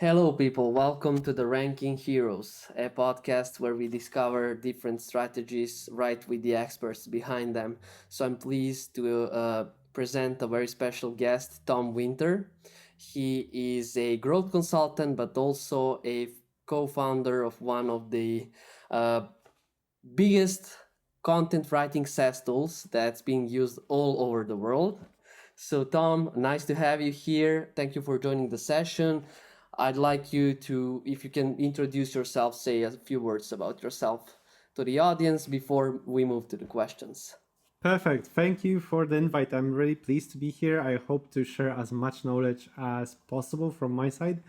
Hello, people. Welcome to the Ranking Heroes, a podcast where we discover different strategies right with the experts behind them. So I'm pleased to present a very special guest, Tom Winter. He is a growth consultant, but also a co founder of one of the uh, biggest content writing SaaS tools that's being used all over the world. So, Tom, nice to have you here. Thank you for joining the session. I'd like you to, if you can introduce yourself, say a few words about yourself to the audience before we move to the questions. Perfect. Thank you for the invite. I'm really pleased to be here. I hope to share as much knowledge as possible from my side.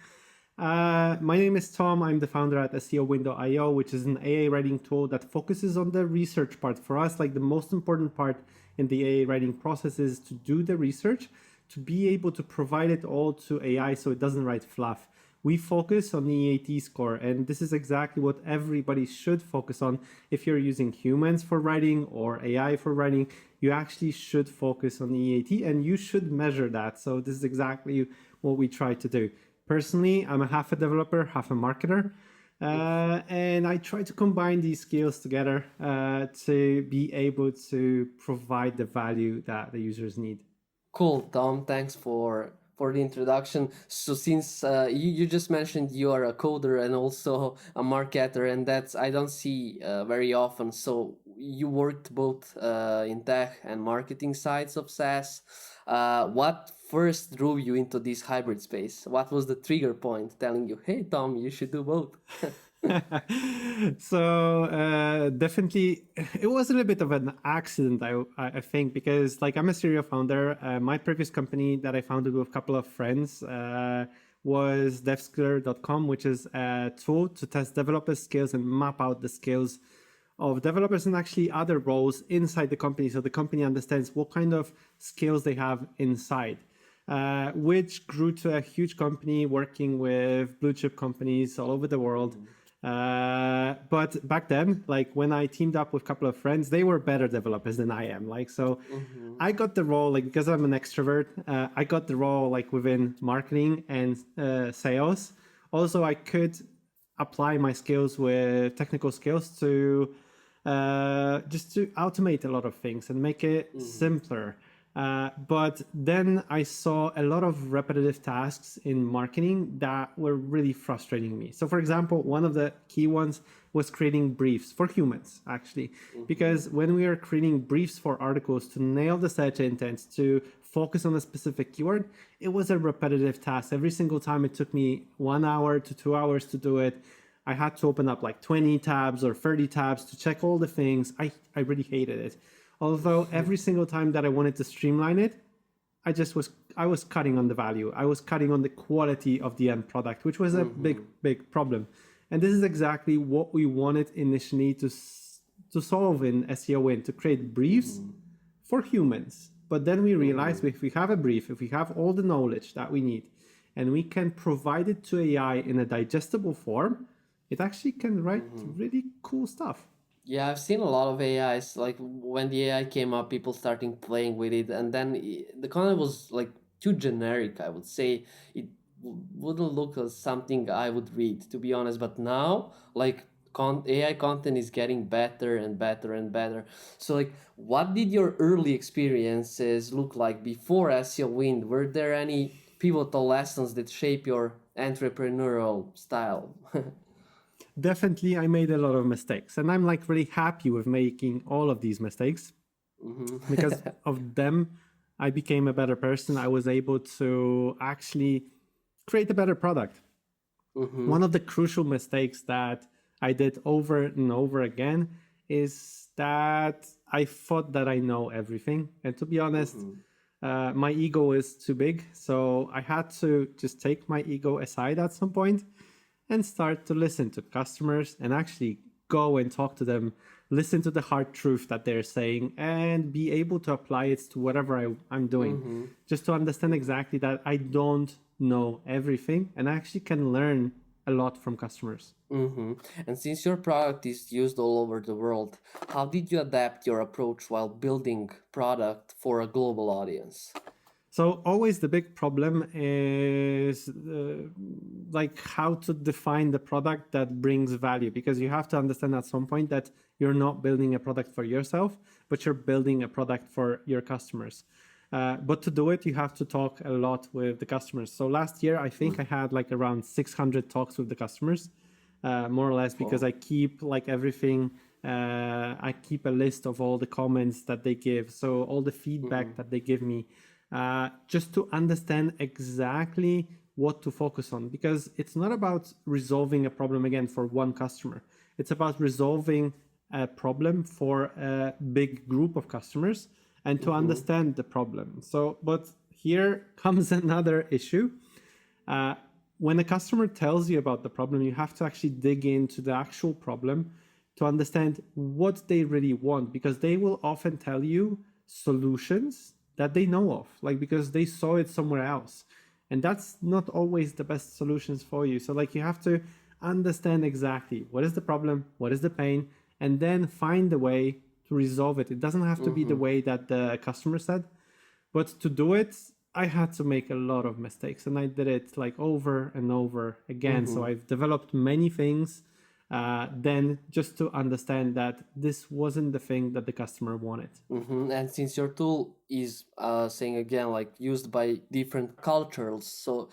My name is Tom. I'm the founder at SEOwind.io, which is an AI writing tool that focuses on the research part. For us, like the most important part in the AI writing process is to do the research, to be able to provide it all to AI so it doesn't write fluff. We focus on the EAT score, and this is exactly what everybody should focus on. If you're using humans for writing or AI for writing, you actually should focus on the EAT and you should measure that. So this is exactly what we try to do. Personally, I'm a half a developer, half a marketer. And I try to combine these skills together to be able to provide the value that the users need. Cool, Tom. Thanks for the introduction. So since you just mentioned you are a coder and also a marketer, and that's I don't see very often. So you worked both in tech and marketing sides of SaaS. What first drew you into this hybrid space? What was the trigger point telling you, "Hey, Tom, you should do both"? So definitely it was a little bit of an accident, I think, because like I'm a serial founder. My previous company that I founded with a couple of friends was devskiller.com, which is a tool to test developer skills and map out the skills of developers and actually other roles inside the company, so the company understands what kind of skills they have inside. Which grew to a huge company working with blue chip companies all over the world. But back then, like when I teamed up with a couple of friends, they were better developers than I am. Like, so I got the role, like, because I'm an extrovert, I got the role like within marketing and sales. Also, I could apply my skills with technical skills to just to automate a lot of things and make it simpler. But then I saw a lot of repetitive tasks in marketing that were really frustrating me. So, for example, one of the key ones was creating briefs for humans, actually, because when we are creating briefs for articles to nail the search intent, to focus on a specific keyword, it was a repetitive task. Every single time it took me 1 hour to 2 hours to do it. I had to open up like 20 tabs or 30 tabs to check all the things. I really hated it. Although every single time that I wanted to streamline it, I was cutting on the value. I was cutting on the quality of the end product, which was a big problem. And this is exactly what we wanted initially to solve in SEOwind, to create briefs for humans. But then we realized if we have a brief, if we have all the knowledge that we need, and we can provide it to AI in a digestible form, it actually can write really cool stuff. Yeah, I've seen a lot of AIs. Like when the AI came up, people starting playing with it, and then the content was like too generic. I would say it wouldn't look as something I would read, to be honest. But now, like AI content is getting better and better and better. So, like, what did your early experiences look like before SEO Wind? Were there any pivotal lessons that shape your entrepreneurial style? Definitely, I made a lot of mistakes, and I'm like really happy with making all of these mistakes because of them. I became a better person. I was able to actually create a better product. One of the crucial mistakes that I did over and over again is that I thought that I know everything. And to be honest, my ego is too big. So I had to just take my ego aside at some point and start to listen to customers and actually go and talk to them, listen to the hard truth that they're saying, and be able to apply it to whatever I'm doing. Just to understand exactly that I don't know everything and I actually can learn a lot from customers. Mm-hmm. And since your product is used all over the world, how did you adapt your approach while building product for a global audience? So always the big problem is like how to define the product that brings value, because you have to understand at some point that you're not building a product for yourself, but you're building a product for your customers. But to do it, you have to talk a lot with the customers. So last year, I think I had like around 600 talks with the customers, more or less, because Oh. I keep like everything. I keep a list of all the comments that they give, so all the feedback that they give me, just to understand exactly what to focus on. Because it's not about resolving a problem again for one customer, it's about resolving a problem for a big group of customers and to Mm-hmm. understand the problem. So, but here comes another issue. Uh, when a customer tells you about the problem, you have to actually dig into the actual problem to understand what they really want, because they will often tell you solutions that they know of, like because they saw it somewhere else. And that's not always the best solutions for you. So, like, you have to understand exactly what is the problem, what is the pain, and then find a way to resolve it. It doesn't have to be the Mm-hmm. way that the customer said, but to do it, I had to make a lot of mistakes, and I did it like over and over again. So Mm-hmm. I've developed many things, then just to understand that this wasn't the thing that the customer wanted. Mm-hmm. And since your tool is saying again like used by different cultures, so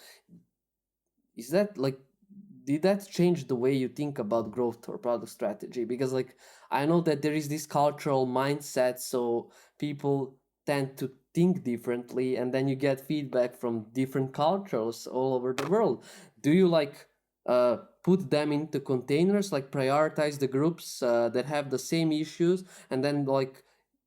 is that like did that change the way you think about growth or product strategy? Because like I know that there is this cultural mindset, so people tend to think differently, and then you get feedback from different cultures all over the world. Do you like put them into containers, like prioritize the groups that have the same issues, and then like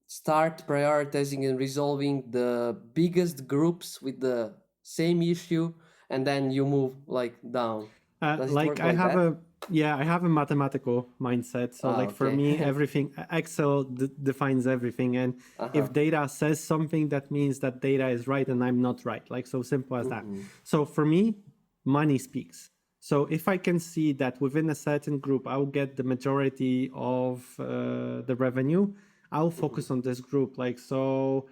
start prioritizing and resolving the biggest groups with the same issue, and then you move like down? Does it Like work I like have that? a Yeah, I have a mathematical mindset. So Ah, like for okay. me, everything Excel defines everything, and Uh-huh. if data says something, that means that data is right and I'm not right. Like, so simple as that. Mm-hmm. So for me, money speaks. So if I can see that within a certain group, I'll get the majority of the revenue, I'll Mm-hmm. focus on this group. Like, so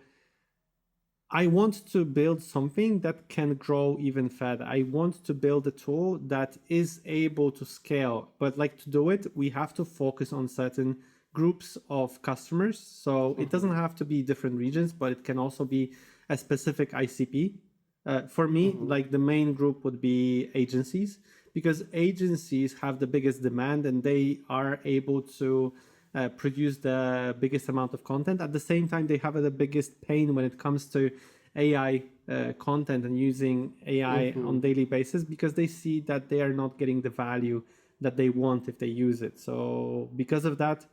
I want to build something that can grow even further. I want to build a tool that is able to scale. But like, to do it, we have to focus on certain groups of customers. So it Mm-hmm. doesn't have to be different regions, but it can also be a specific ICP. For me, Mm-hmm. like, the main group would be agencies, because agencies have the biggest demand and they are able to produce the biggest amount of content. At the same time, they have the biggest pain when it comes to AI content and using AI Mm-hmm. on daily basis, because they see that they are not getting the value that they want if they use it. So because of that,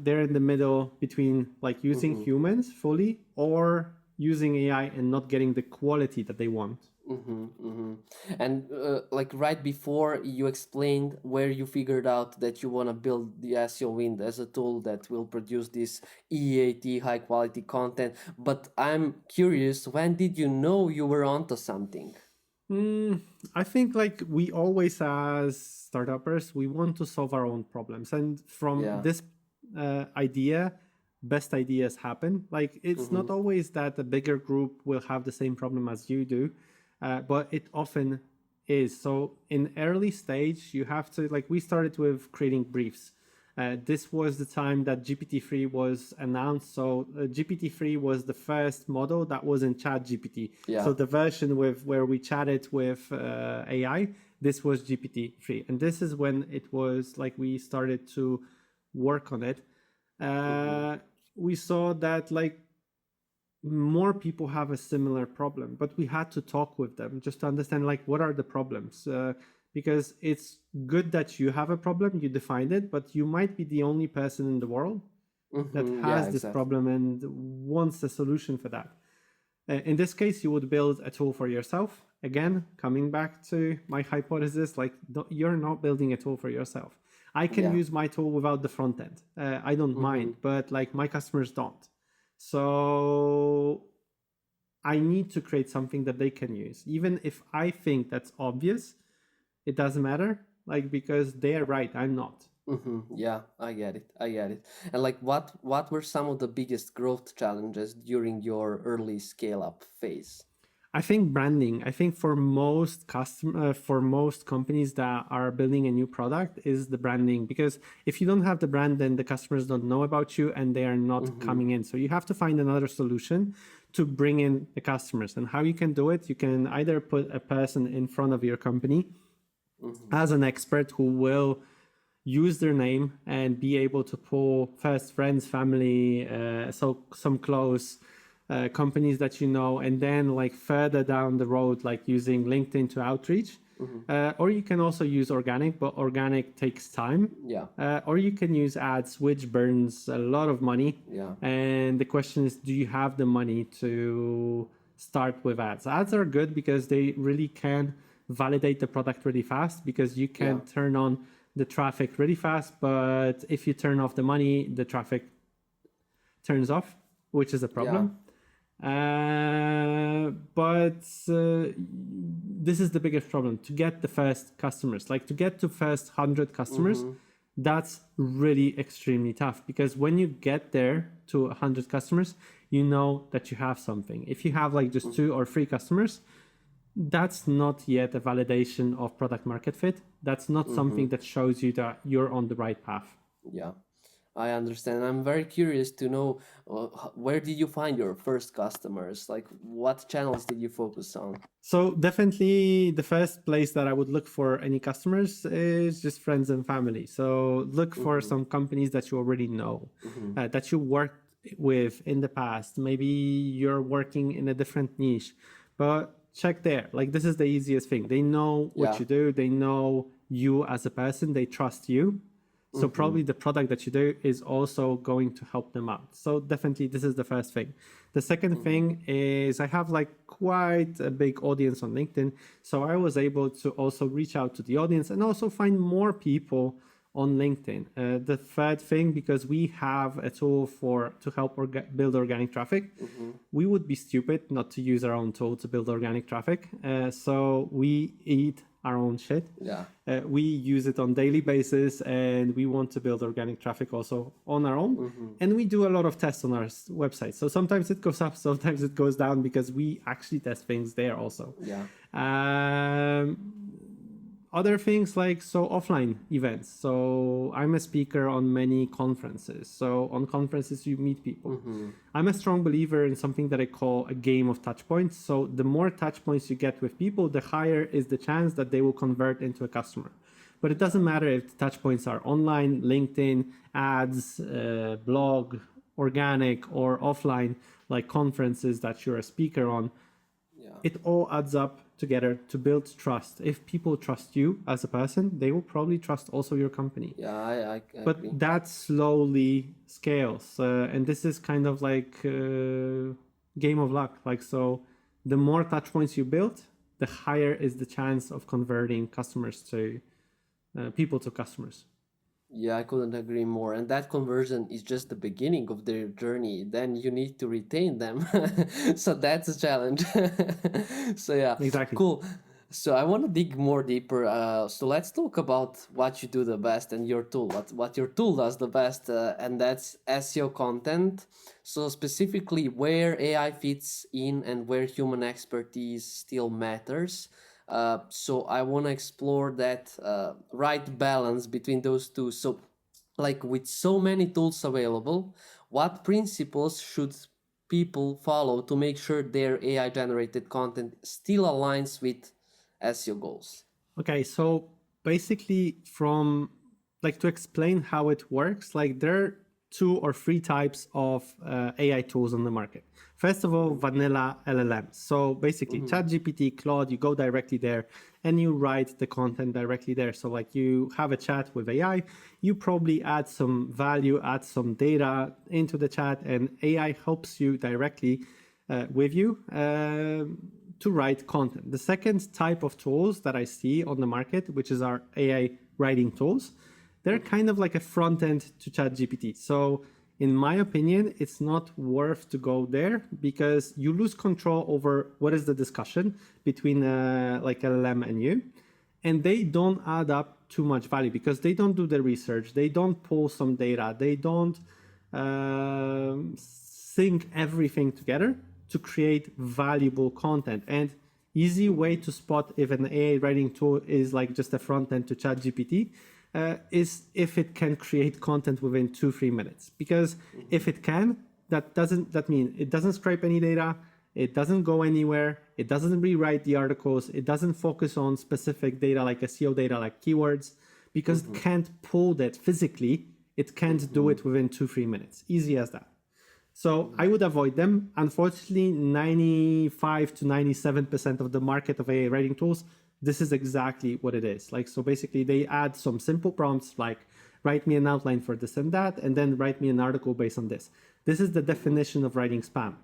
they're in the middle between like using Mm-hmm. humans fully or using AI and not getting the quality that they want. Mm-hmm. Mm-hmm. And like right before you explained where you figured out that you want to build the SEOwind as a tool that will produce this EAT high quality content. But I'm curious, when did you know you were onto something? Mm, I think like we always, as startuppers, we want to solve our own problems, and from Yeah. this idea, best ideas happen. Like, it's Mm-hmm. not always that a bigger group will have the same problem as you do, but it often is. So in early stage, you have to, like, we started with creating briefs. This was the time that GPT-3 was announced. So GPT-3 was the first model that was in Chat GPT. Yeah. So the version with where we chatted with AI, this was GPT-3, and this is when it was like we started to work on it. Mm-hmm. Uh, we saw that like more people have a similar problem, but we had to talk with them just to understand like what are the problems, because it's good that you have a problem, you defined it, but you might be the only person in the world that Mm-hmm. Yeah, has this exactly. problem and wants a solution for that. In this case, you would build a tool for yourself. Again, coming back to my hypothesis, like, you're not building a tool for yourself. I can Yeah. use my tool without the front end. I don't Mm-hmm. mind, but like my customers don't. So I need to create something that they can use. Even if I think that's obvious, it doesn't matter, like, because they're right, I'm not. Yeah, I get it. I get it. And like, what were some of the biggest growth challenges during your early scale up phase? I think branding. I think for most for most companies that are building a new product is the branding, because if you don't have the brand, then the customers don't know about you and they are not Mm-hmm. coming in. So you have to find another solution to bring in the customers. And how you can do it, you can either put a person in front of your company Mm-hmm. as an expert who will use their name and be able to pull first friends, family, so some close companies that you know, and then like further down the road, like using LinkedIn to outreach. Mm-hmm. Or you can also use organic, but organic takes time. Yeah. Or you can use ads, which burns a lot of money. Yeah. And the question is, do you have the money to start with ads? Ads are good because they really can validate the product really fast, because you Yeah. can turn on the traffic really fast. But if you turn off the money, the traffic turns off, which is a Yeah. problem. But this is the biggest problem, to get the first customers, like to get to first 100 customers. Mm-hmm. That's really extremely tough, because when you get there to 100 customers, you know that you have something. If you have like just 2 or 3 customers, that's not yet a validation of product market fit. That's not Mm-hmm. something that shows you that you're on the right path. Yeah. I understand. I'm very curious to know where did you find your first customers? Like, what channels did you focus on? So definitely the first place that I would look for any customers is just friends and family. So look for Mm-hmm. some companies that you already know, Mm-hmm. that you worked with in the past. Maybe you're working in a different niche, but check there. Like this is the easiest thing. They know what Yeah. you do. They know you as a person. They trust you. So Mm-hmm. probably the product that you do is also going to help them out. So definitely this is the first thing. The second Mm-hmm. thing is I have like quite a big audience on LinkedIn. So I was able to also reach out to the audience and also find more people on LinkedIn. The third thing, because we have a tool to help build organic traffic, Mm-hmm. we would be stupid not to use our own tool to build organic traffic. So we eat our own shit. Yeah. We use it on daily basis, and we want to build organic traffic also on our own. Mm-hmm. And we do a lot of tests on our website. So sometimes it goes up, sometimes it goes down, because we actually test things there also. Yeah. Um, Other things like offline events. So I'm a speaker on many conferences. So on conferences you meet people. Mm-hmm. I'm a strong believer in something that I call a game of touch points. So the more touch points you get with people, the higher is the chance that they will convert into a customer. But it doesn't matter if the touch points are online, LinkedIn, ads, blog, organic, or offline, like conferences that you're a speaker on. Yeah. It all adds up together to build trust. If people trust you as a person, they will probably trust also your company. Yeah. I But agree. that slowly scales, and this is kind of like game of luck. Like so, the more touch points you build, the higher is the chance of converting customers to people to customers. Yeah, I couldn't agree more. And that conversion is just the beginning of their journey. Then you need to retain them. So that's a challenge. So yeah, Exactly. cool. So I want to dig more deeper. So let's talk about what you do the best and your tool. What your tool does the best, and that's SEO content. So specifically, where AI fits in and where human expertise still matters. So I want to explore that right balance between those two. So, like with so many tools available, what principles should people follow to make sure their AI generated content still aligns with SEO goals? Okay, so basically, from like to explain how it works, like there are 2 or 3 types of AI tools on the market. First of all, Mm-hmm. vanilla LLMs. So basically, Mm-hmm. ChatGPT, Claude, you go directly there and you write the content directly there. So like you have a chat with AI, you probably add some value, add some data into the chat, and AI helps you directly with you to write content. The second type of tools that I see on the market, which is our AI writing tools, they're kind of like a front end to ChatGPT. So in my opinion, it's not worth to go there, because you lose control over what is the discussion between like LLM and you, and they don't add up too much value because they don't do the research, they don't pull some data, they don't sync everything together to create valuable content. And easy way to spot if an AI writing tool is like just a front end to ChatGPT is if it can create content within 2-3 minutes. Because if it can, that mean it doesn't scrape any data, it doesn't go anywhere, it doesn't rewrite the articles, it doesn't focus on specific data like SEO data like keywords, because it can't pull that physically, it can't do it within 2-3 minutes. Easy as that. So I would avoid them. Unfortunately, 95 to 97% of the market of AI writing tools, this is exactly what it is. Like, so basically they add some simple prompts like write me an outline for this and that, and then write me an article based on this. This is the definition of writing spam.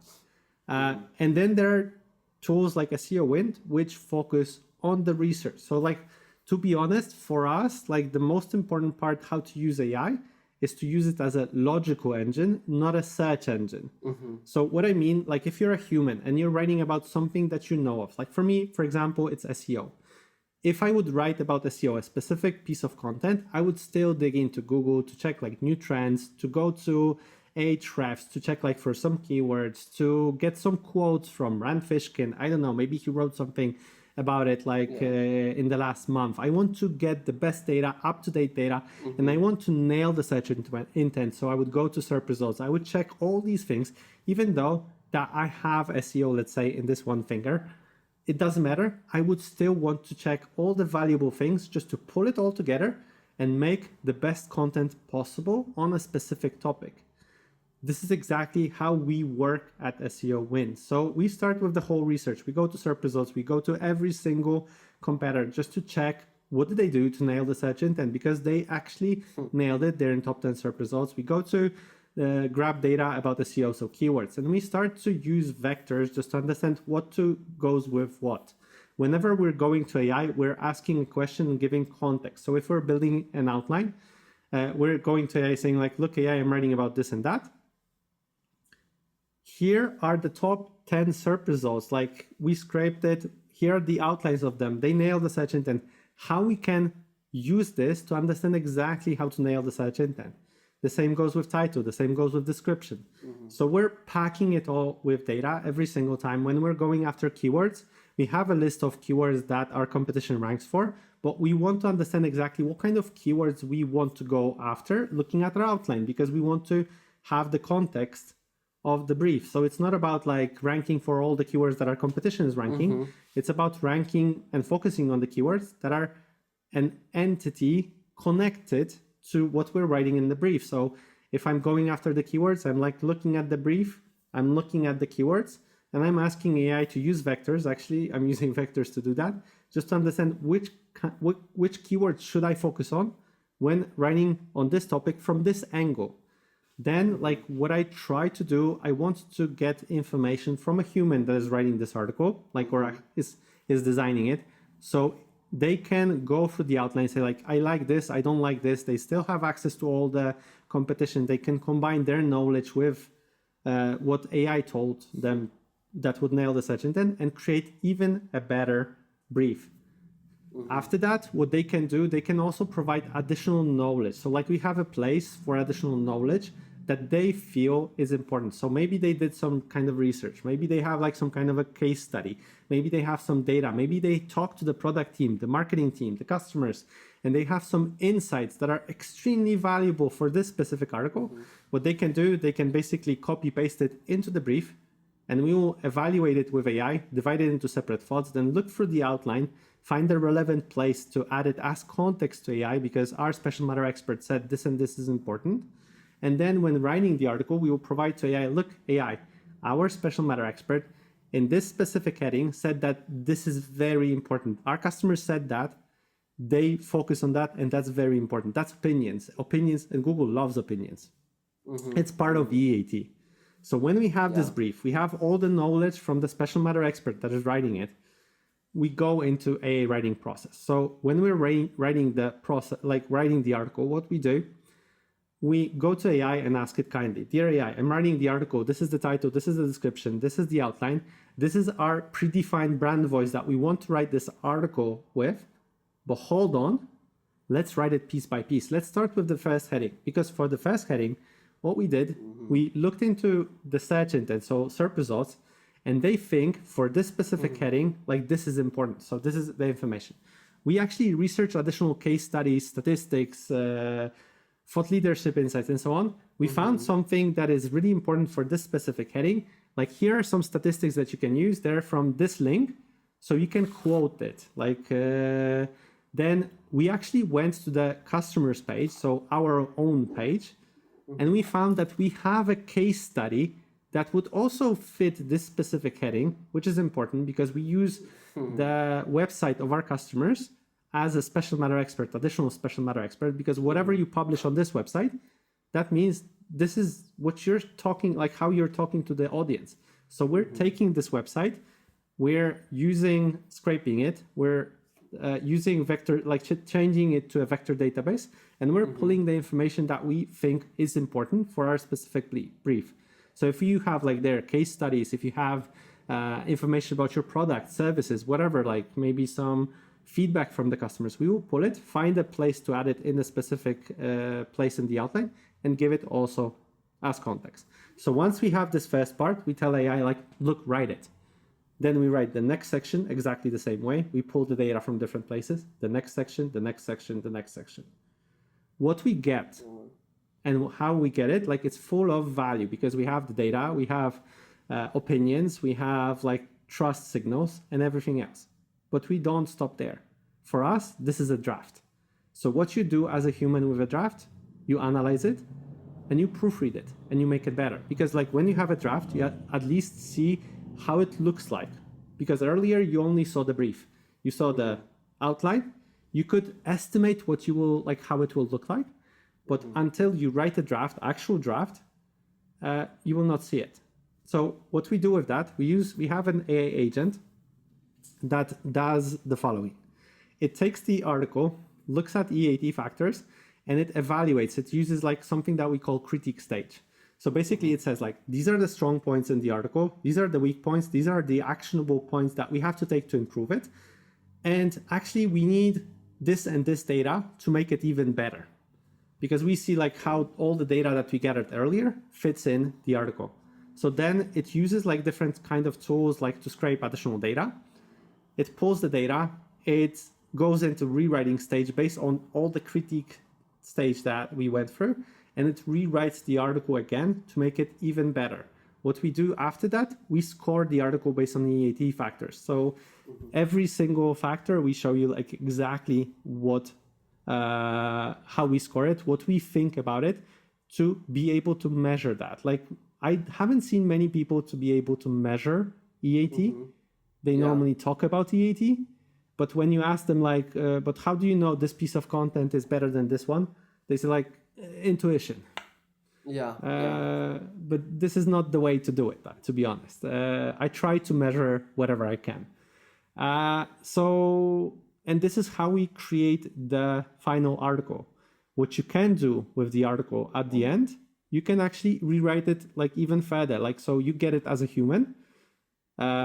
And then there are tools like SEOwind, which focus on the research. So like, to be honest, for us, like the most important part, how to use AI is to use it as a logical engine, not a search engine. So what I mean, like if you're a human and you're writing about something that you know of, like for me, for example, it's SEO. If I would write about SEO, a specific piece of content, I would still dig into Google to check like new trends, to go to Ahrefs to check like for some keywords, to get some quotes from Rand Fishkin. I don't know, maybe he wrote something about it like in the last month. I want to get the best data, up-to-date data, and I want to nail the search intent. So I would go to SERP results. I would check all these things, even though that I have SEO, let's say, in this one finger. It doesn't matter. I would still want to check all the valuable things just to pull it all together and make the best content possible on a specific topic. This is exactly how we work at SEOwind. So we start with the whole research. We go to SERP results. We go to every single competitor just to check what did they do to nail the search intent, because they actually nailed it. They're in top 10 SERP results. We go to grab data about SEO, so keywords, and we start to use vectors just to understand what to goes with what. Whenever we're going to AI, we're asking a question and giving context. So if we're building an outline, we're going to AI saying like, look, AI, I'm writing about this and that. Here are the top 10 SERP results. Like we scraped it. Here are the outlines of them. They nailed the search intent. How we can use this to understand exactly how to nail the search intent. The same goes with title. The same goes with description. So we're packing it all with data every single time. When we're going after keywords, we have a list of keywords that our competition ranks for, but we want to understand exactly what kind of keywords we want to go after, looking at our outline, because we want to have the context of the brief. So it's not about like ranking for all the keywords that our competition is ranking. It's about ranking and focusing on the keywords that are an entity connected to what we're writing in the brief. So if I'm going after the keywords, I'm like looking at the brief, I'm looking at the keywords, and I'm asking AI to use vectors. Actually, I'm using vectors to do that, just to understand which keywords should I focus on when writing on this topic from this angle. Then, like what I try to do, I want to get information from a human that is writing this article, like or is designing it. So they can go through the outline and say like, I like this, I don't like this. They still have access to all the competition. They can combine their knowledge with what AI told them that would nail the search intent and create even a better brief. After that, what they can do, they can also provide additional knowledge. So like we have a place for additional knowledge that they feel is important. So maybe they did some kind of research. Maybe they have like some kind of a case study. Maybe they have some data. Maybe they talk to the product team, the marketing team, the customers, and they have some insights that are extremely valuable for this specific article. What they can do, they can basically copy paste it into the brief, and we will evaluate it with AI, divide it into separate thoughts, then look through the outline, find the relevant place to add it as context to AI, because our special matter expert said this and this is important. And then when writing the article, we will provide to AI, look, AI, our special matter expert in this specific heading said that this is very important. Our customers said that, they focus on that, and that's very important. That's opinions, and Google loves opinions. It's part of EAT. So when we have this brief, we have all the knowledge from the special matter expert that is writing it, we go into a writing process. So when we're writing the process, like writing the article, what we do, we go to AI and ask it kindly, dear AI, I'm writing the article. This is the title. This is the description. This is the outline. This is our predefined brand voice that we want to write this article with. But hold on, let's write it piece by piece. Let's start with the first heading, because for the first heading, what we did, we looked into the search intent, so search results, and they think for this specific heading, like this is important. So this is the information. We actually researched additional case studies, statistics, thought leadership insights, and so on. We found something that is really important for this specific heading. Like here are some statistics that you can use. They're from this link, so you can quote it. Like then we actually went to the customers page, so our own page, and we found that we have a case study that would also fit this specific heading, which is important because we use the website of our customers as a special matter expert, additional special matter expert, because whatever you publish on this website, that means this is what you're talking, like how you're talking to the audience. So we're taking this website, we're using, scraping it, we're using vector, like changing it to a vector database, and we're pulling the information that we think is important for our specific brief. So if you have like their case studies, if you have information about your product, services, whatever, like maybe some feedback from the customers, we will pull it, find a place to add it in a specific place in the outline, and give it also as context. So once we have this first part, we tell AI like, look, write it. Then we write the next section exactly the same way. We pull the data from different places, the next section, the next section, the next section. What we get and how we get it, like it's full of value because we have the data, we have opinions, we have like trust signals and everything else. But we don't stop there. For us, this is a draft. So what you do as a human with a draft, you analyze it and you proofread it and you make it better. Because like when you have a draft, you at least see how it looks like. Because earlier you only saw the brief. You saw the outline. You could estimate what you will, like how it will look like. But until you write a draft, actual draft, you will not see it. So what we do with that, we have an AI agent that does the following. It takes the article, looks at EAT factors, and it evaluates. It uses like something that we call critique stage. So basically it says like, these are the strong points in the article. These are the weak points. These are the actionable points that we have to take to improve it. And actually we need this and this data to make it even better. Because we see like how all the data that we gathered earlier fits in the article. So then it uses like different kind of tools like to scrape additional data. It pulls the data. It goes into rewriting stage based on all the critique stage that we went through. And it rewrites the article again to make it even better. What we do after that, we score the article based on the EAT factors. So every single factor, we show you like exactly what, how we score it, what we think about it, to be able to measure that. Like I haven't seen many people to be able to measure EAT. They normally talk about EAT, but when you ask them like, but how do you know this piece of content is better than this one? They say like, intuition. But this is not the way to do it, to be honest. I try to measure whatever I can. And this is how we create the final article. What you can do with the article at the end, you can actually rewrite it like even further. Like, so you get it as a human.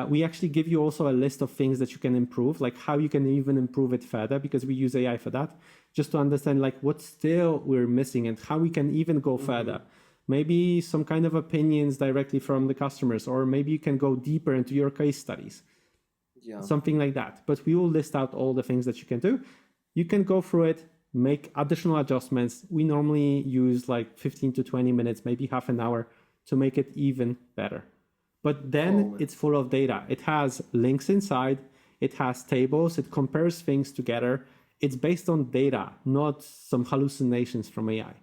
We actually give you also a list of things that you can improve, like how you can even improve it further, because we use AI for that, just to understand like what still we're missing and how we can even go further. Maybe some kind of opinions directly from the customers, or maybe you can go deeper into your case studies, something like that. But we will list out all the things that you can do. You can go through it, make additional adjustments. We normally use like 15 to 20 minutes, maybe half an hour to make it even better. But then it's full of data. It has links inside. It has tables. It compares things together. It's based on data, not some hallucinations from AI.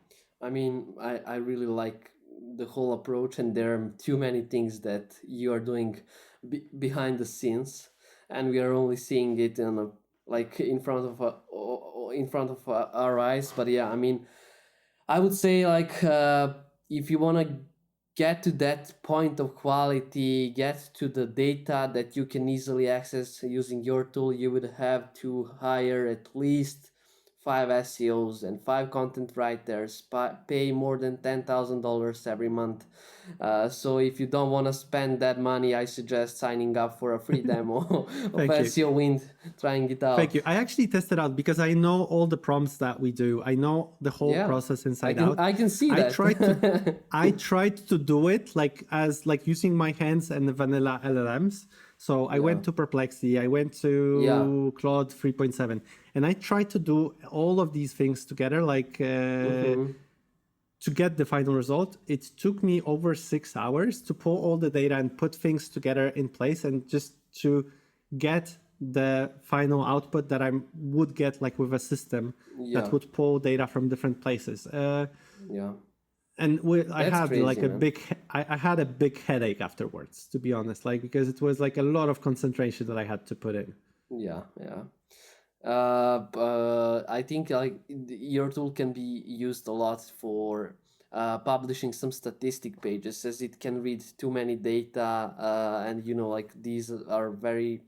I mean, I really like the whole approach, and there are too many things that you are doing behind the scenes, and we are only seeing it in a, like in front of our eyes. But yeah, I mean, I would say like if you want to get to that point of quality, get to the data that you can easily access using your tool, you would have to hire at least 5 SEOs and 5 content writers pay more than $10,000 every month. So if you don't want to spend that money, I suggest signing up for a free demo of Thank you. SEOwind, trying it Thank out. you. I actually tested out because I know all the prompts that we do. I know the whole Yeah, process I inside can out. I can see I tried to that. I tried to do it like using my hands and the vanilla LLMs. So I Yeah, went to Perplexity, I went yeah. to Claude 3.7, and I tried to do all of these things together, Mm-hmm. to get the final result. It took me over 6 hours to pull all the data and put things together in place, and just to get the final output that I would get like with a system that Yeah, would pull data from different places. yeah. And I That's had like crazy, man. I had a big headache afterwards, to be honest, like because it was like a lot of concentration that I had to put in. Yeah, yeah. I think like your tool can be used a lot for publishing some statistic pages, as it can read too many data, and like these are very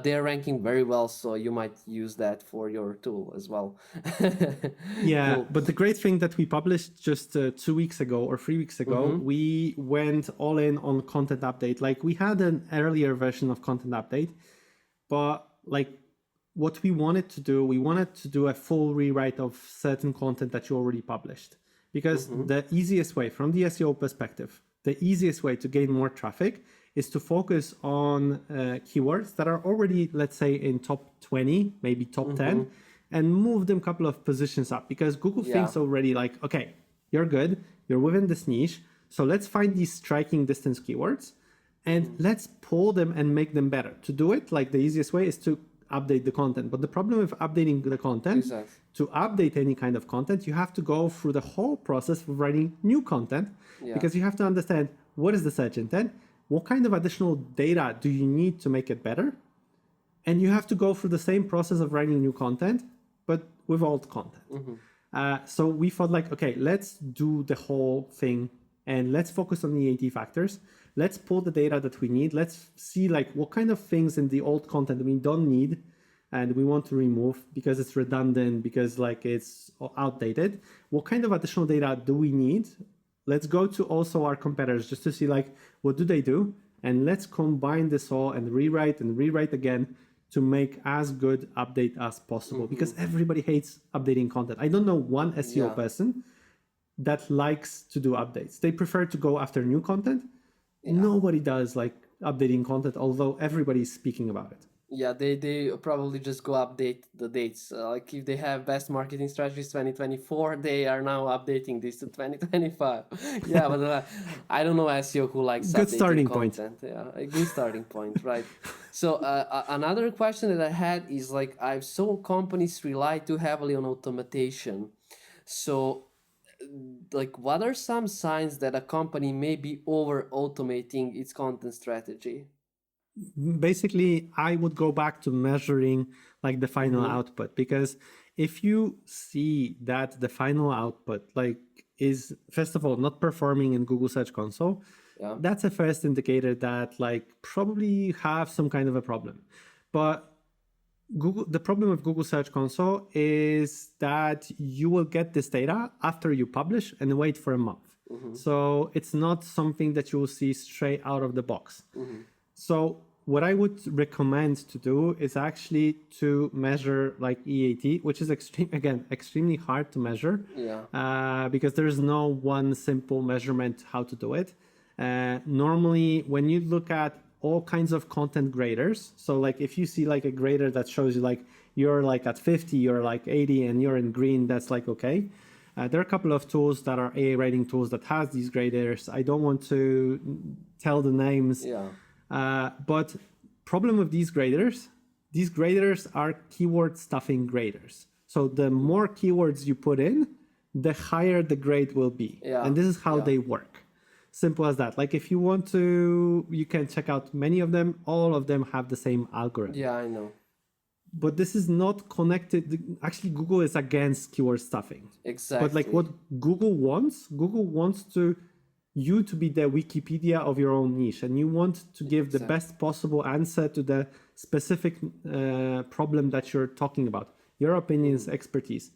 they are ranking very well, so you might use that for your tool as well. Yeah, Cool. but the great thing that we published just 2 weeks ago or 3 weeks ago, Mm-hmm. we went all in on content update. Like we had an earlier version of content update, but like what we wanted to do, we wanted to do a full rewrite of certain content that you already published. Because Mm-hmm. the easiest way, from the SEO perspective, the easiest way to gain more traffic is to focus on keywords that are already, let's say, in top 20, maybe top Mm-hmm. 10, and move them a couple of positions up. Because Google Yeah. thinks already like, okay, you're good, you're within this niche, so let's find these striking distance keywords and let's pull them and make them better. To do it, like the easiest way is to update the content. But the problem with updating the content, Exactly. to update any kind of content, you have to go through the whole process of writing new content, Yeah. because you have to understand what is the search intent, what kind of additional data do you need to make it better, and you have to go through the same process of writing new content, but with old content. So we thought like, okay, let's do the whole thing and let's focus on the EAT factors. Let's pull the data that we need. Let's see like what kind of things in the old content we don't need and we want to remove because it's redundant, because like it's outdated. What kind of additional data do we need? Let's go to also our competitors just to see like what do they do, and let's combine this all and rewrite again to make as good update as possible, because everybody hates updating content. I don't know one SEO Yeah. person that likes to do updates. They prefer to go after new content. Nobody does like updating content, although everybody's speaking about it. Yeah, they probably just go update the dates. Like if they have best marketing strategies 2024, they are now updating this to 2025. Yeah, but I don't know SEO who likes Good updating starting point. content. Yeah, a good starting point, right? So another question that I had is like I've saw companies rely too heavily on automation. So like what are some signs that a company may be over automating its content strategy? Basically, I would go back to measuring like the final Mm-hmm. output, because if you see that the final output like is first of all not performing in Google Search Console, Yeah. that's a first indicator that like probably you have some kind of a problem. But the problem with Google Search Console is that you will get this data after you publish and wait for a month. Mm-hmm. So it's not something that you will see straight out of the box. Mm-hmm. So what I would recommend to do is actually to measure like EAT, which is extremely hard to measure, Yeah. because there is no one simple measurement how to do it. Normally, when you look at all kinds of content graders, so like if you see like a grader that shows you like you're like at 50, you're like 80, and you're in green, that's like okay. There are a couple of tools that are AA rating tools that has these graders. I don't want to tell the names. Yeah. But problem with these graders are keyword stuffing graders. So the more keywords you put in, the higher the grade will be. Yeah. And this is how Yeah. they work. Simple as that. Like if you want to, you can check out many of them. All of them have the same algorithm. Yeah, I know. But this is not connected. Actually, Google is against keyword stuffing. Exactly. But like what Google wants you to be the Wikipedia of your own niche, and you want to give the best possible answer to the specific problem that you're talking about. your opinions, expertise,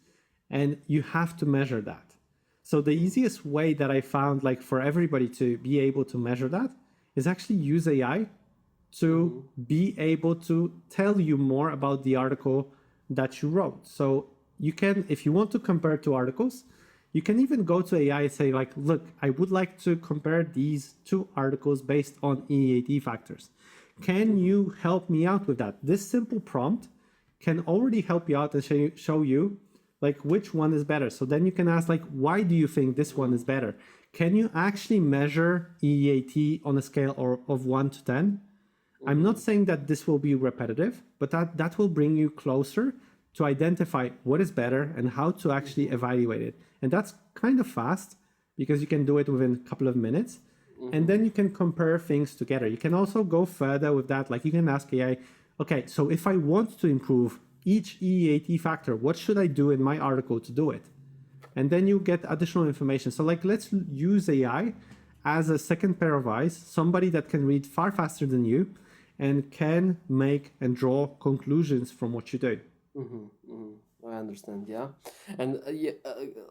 and you have to measure that. So the easiest way that I found, like for everybody to be able to measure that, is actually use AI to be able to tell you more about the article that you wrote. So you can, if you want to compare two articles, you can even go to AI and say like, look, I would like to compare these two articles based on EAT factors. Can you help me out with that? This simple prompt can already help you out and show you like which one is better. So then you can ask like, why do you think this one is better? Can you actually measure EAT on a scale of 1 to 10? I'm not saying that this will be repetitive, but that will bring you closer to identify what is better and how to actually evaluate it. And that's kind of fast because you can do it within a couple of minutes. And then you can compare things together. You can also go further with that. Like you can ask AI, okay, so if I want to improve each EAT factor, what should I do in my article to do it? And then you get additional information. So like, let's use AI as a second pair of eyes, somebody that can read far faster than you and can make and draw conclusions from what you do. I understand, yeah. And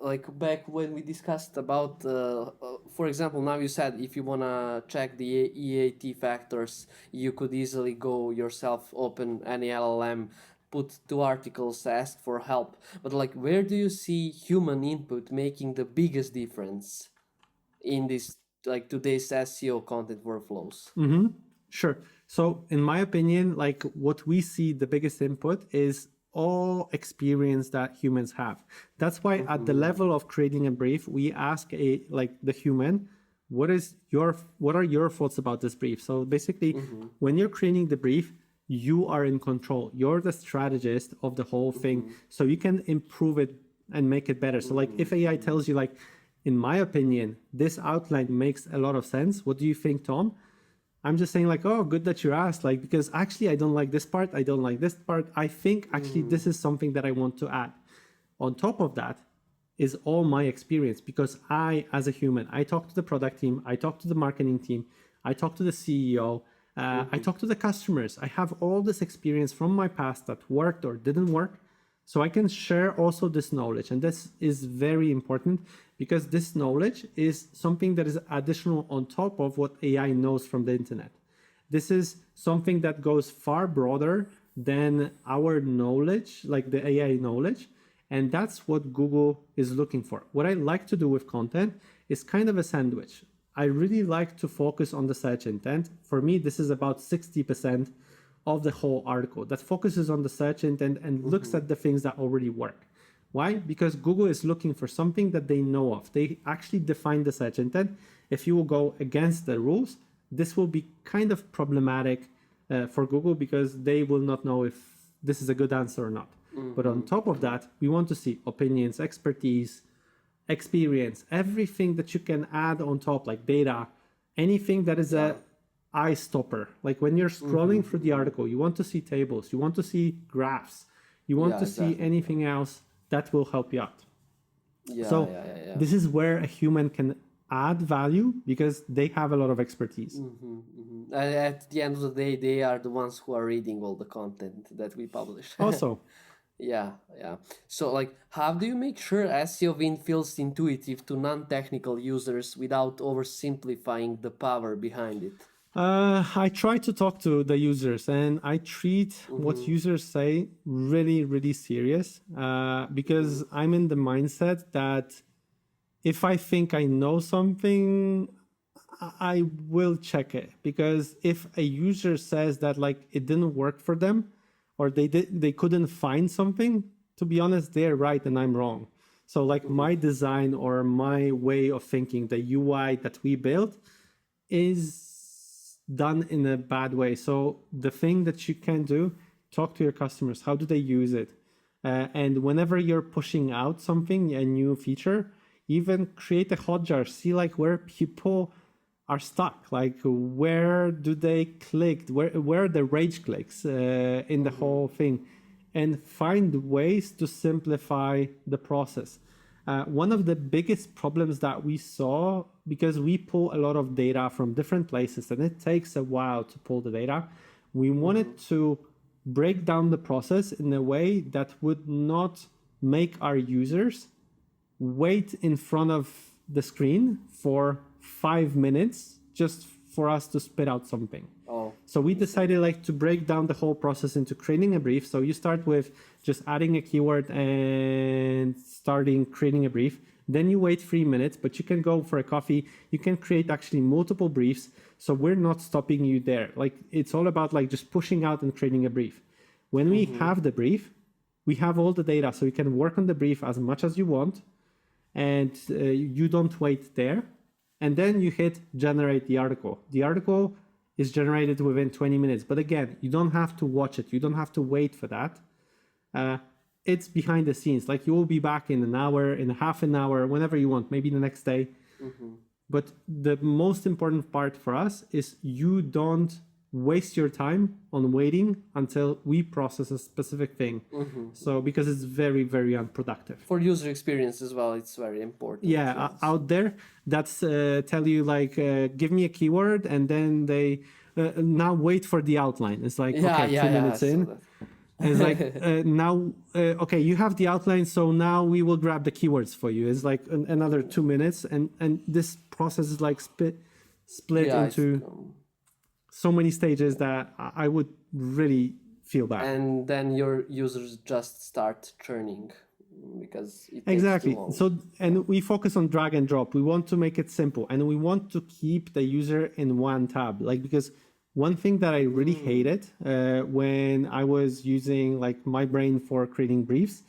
like back when we discussed about, for example, now you said if you want to check the EAT factors, you could easily go yourself, open any LLM, put two articles, ask for help. But like, where do you see human input making the biggest difference in this, like today's SEO content workflows? Sure. So in my opinion, like what we see the biggest input is all experience that humans have. That's why at the level of creating a brief, we ask the human, what are your thoughts about this brief? So basically, when you're creating the brief, you are in control. You're the strategist of the whole thing. So you can improve it and make it better. So like if AI tells you like, in my opinion, this outline makes a lot of sense. What do you think, Tom? I'm just saying like, oh, good that you asked, like, because actually I don't like this part. I don't like this part. I think actually this is something that I want to add. On top of that is all my experience because I, as a human, I talk to the product team. I talk to the marketing team. I talk to the CEO. I talk to the customers. I have all this experience from my past that worked or didn't work. So I can share also this knowledge. And this is very important because this knowledge is something that is additional on top of what AI knows from the internet. This is something that goes far broader than our knowledge, like the AI knowledge. And that's what Google is looking for. What I like to do with content is kind of a sandwich. I really like to focus on the search intent. For me, this is about 60% of the whole article that focuses on the search intent and looks at the things that already work. Why? Because Google is looking for something that they know of. They actually define the search intent. If you will go against the rules, this will be kind of problematic for Google because they will not know if this is a good answer or not. But on top of that, we want to see opinions, expertise, experience, everything that you can add on top, like data, anything that is a eye stopper. Like when you're scrolling through the article, you want to see tables, you want to see graphs, you want to see anything else that will help you out. This is where a human can add value because they have a lot of expertise. At the end of the day, they are the ones who are reading all the content that we publish. Also, yeah. So like, how do you make sure SEOwind feels intuitive to non-technical users without oversimplifying the power behind it? I try to talk to the users and I treat what users say really, really serious because I'm in the mindset that if I think I know something, I will check it. Because if a user says that like it didn't work for them or they couldn't find something, to be honest, they're right and I'm wrong. So like my design or my way of thinking, the UI that we built is done in a bad way. So the thing that you can do, talk to your customers. How do they use it? And whenever you're pushing out something, a new feature, even create a hotjar. See like where people are stuck. Like where do they click? Where are the rage clicks in the whole thing? And find ways to simplify the process. One of the biggest problems that we saw, because we pull a lot of data from different places and it takes a while to pull the data, we wanted to break down the process in a way that would not make our users wait in front of the screen for 5 minutes just for us to spit out something. Oh, So we decided like to break down the whole process into creating a brief. So you start with just adding a keyword and starting creating a brief. Then you wait 3 minutes, but you can go for a coffee. You can create actually multiple briefs. So we're not stopping you there. Like it's all about like just pushing out and creating a brief. When we have the brief, we have all the data. So you can work on the brief as much as you want, and you don't wait there. And then you hit generate the article. The article is generated within 20 minutes. But again, you don't have to watch it. You don't have to wait for that. It's behind the scenes. Like you will be back in an hour, in half an hour, whenever you want, maybe the next day. But the most important part for us is you don't waste your time on waiting until we process a specific thing. So because it's very, very unproductive. for user experience as well, it's very important. Yeah, Yes. out there, that's tell you like, give me a keyword, and then they now wait for the outline. It's like, okay, 2 minutes so in. that- It's like now, okay, you have the outline, so now we will grab the keywords for you. It's like another 2 minutes, and this process is like split yeah, into so many stages that I would really feel bad. and then your users just start churning because it takes Exactly. too long. So, and we focus on drag and drop. We want to make it simple, and we want to keep the user in one tab. Like, because one thing that I really hated when I was using like my brain for creating briefs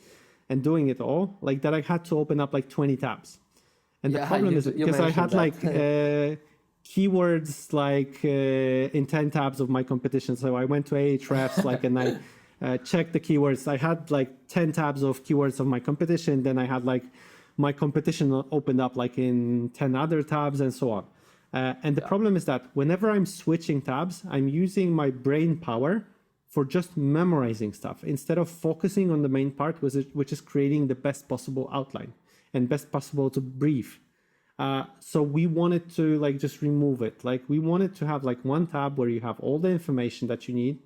and doing it all, like that I had to open up like 20 tabs. And the Yeah, problem you- is you because I had mentioned like keywords like in 10 tabs of my competition. So I went to Ahrefs like, and I checked the keywords. I had like 10 tabs of keywords of my competition. Then I had like my competition opened up like in 10 other tabs and so on. And the problem is that whenever I'm switching tabs, I'm using my brain power for just memorizing stuff instead of focusing on the main part, which is creating the best possible outline and best possible to brief. So we wanted to like just remove it. Like we wanted to have like one tab where you have all the information that you need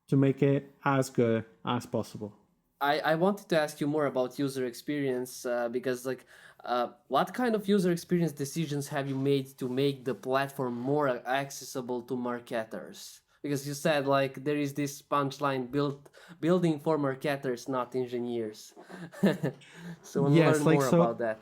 to make it as good as possible. I wanted to ask you more about user experience because like what kind of user experience decisions have you made to make the platform more accessible to marketers? Because you said like there is this punchline building for marketers, not engineers. So I want to Yes, learn like more so. about that.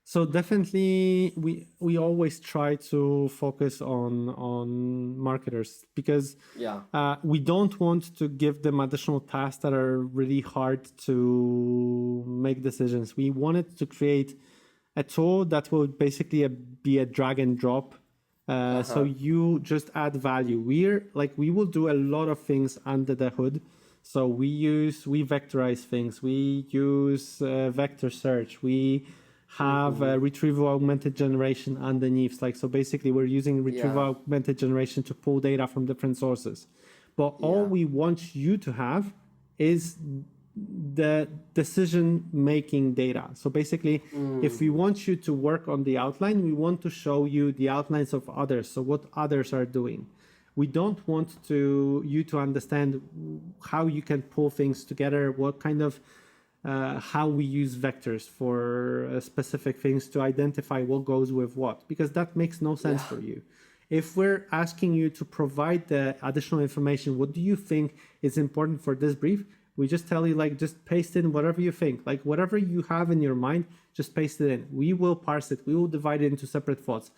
So definitely, we always try to focus on marketers because Yeah. we don't want to give them additional tasks that are really hard to make decisions. We wanted to create a tool that will basically be a drag and drop. So you just add value. We will do a lot of things under the hood. So we vectorize things. We use vector search. We have retrieval augmented generation underneath. Like, so basically we're using retrieval augmented generation to pull data from different sources. But all we want you to have is the decision making data. So basically, if we want you to work on the outline, we want to show you the outlines of others. So what others are doing. We don't want you to understand how you can pull things together, what kind of how we use vectors for specific things to identify what goes with what, because that makes no sense for you. If we're asking you to provide the additional information, what do you think is important for this brief? We just tell you, like, just paste in whatever you think, like whatever you have in your mind, just paste it in. We will parse it. We will divide it into separate thoughts.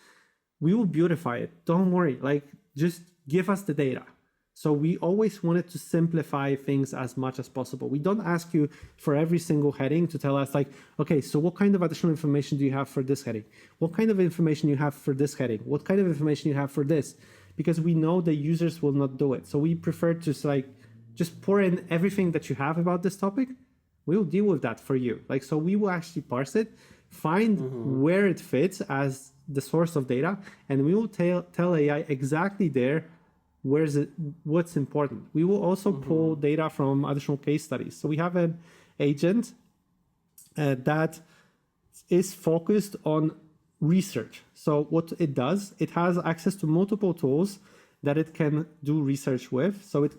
We will beautify it. Don't worry. Like, just give us the data. So we always wanted to simplify things as much as possible. We don't ask you for every single heading to tell us like, okay, so what kind of additional information do you have for this heading? What kind of information you have for this heading? What kind of information you have for this? Because we know the users will not do it. So we prefer to like, just pour in everything that you have about this topic. We'll deal with that for you. Like, so we will actually parse it, find where it fits as the source of data, and we will tell AI exactly there what's important. We will also pull data from additional case studies. So we have an agent that is focused on research. So what it does, it has access to multiple tools that it can do research with. So it